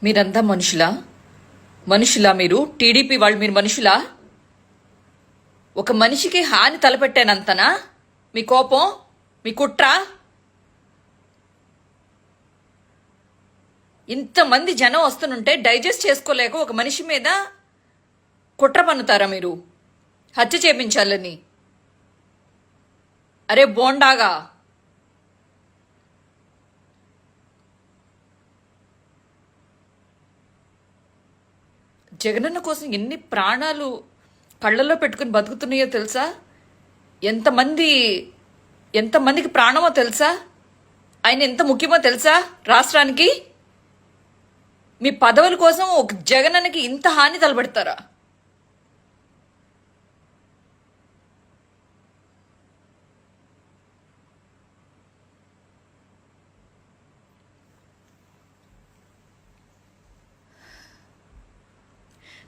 మీరంతా మనుషులా? మనుషులా మీరు? టీడీపీ వాళ్ళు మీరు మనుషులా? ఒక మనిషికి హాని తలపెట్టానంతనా మీ కోపం, మీ కుట్ర? ఇంతమంది జనం వస్తుంటే డైజెస్ట్ చేసుకోలేక ఒక మనిషి మీద కుట్ర పన్నుతారా మీరు? హత్య చేపించాలని? అరే బోండాగా, జగనన్న కోసం ఎన్ని ప్రాణాలు కళ్ళల్లో పెట్టుకుని బతుకుతున్నాయో తెలుసా? ఎంతమందికి ప్రాణమో తెలుసా? ఆయన ఎంత ముఖ్యమో తెలుసా రాష్ట్రానికి? మీ పదవుల కోసం ఒక జగనన్నకి ఇంత హాని తలపెడతారా?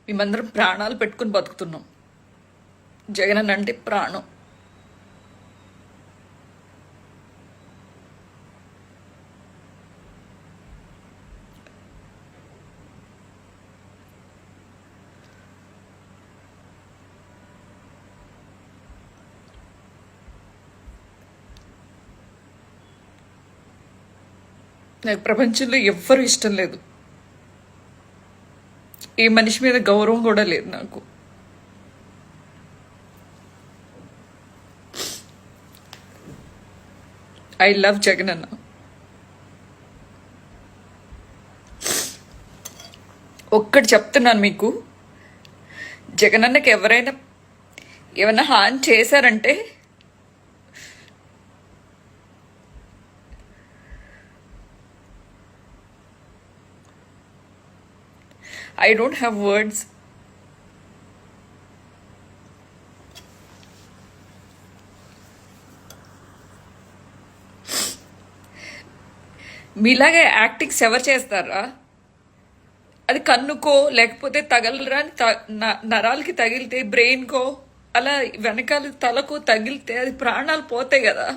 మేమందరం ప్రాణాలు పెట్టుకుని బతుకుతున్నాం. జగనన్న అంటే ప్రాణం. నాకు ప్రపంచంలో ఎవ్వరూ ఇష్టం లేదు. ఈ మనిషి మీద గౌరవం కూడా లేదు నాకు. I love Jagananna. ఒక్కటి చెప్తున్నాను మీకు, జగనన్నకి ఎవరైనా ఏమైనా హాని చేశారంటే I don't have words. మీలాగే యాక్టింగ్స్ ఎవరు చేస్తారా? అది కన్నుకో లేకపోతే తగలరాని నరాలకి తగిలితే, బ్రెయిన్కో అలా వెనకాల తలకు తగిలితే అది ప్రాణాలు పోతాయి కదా.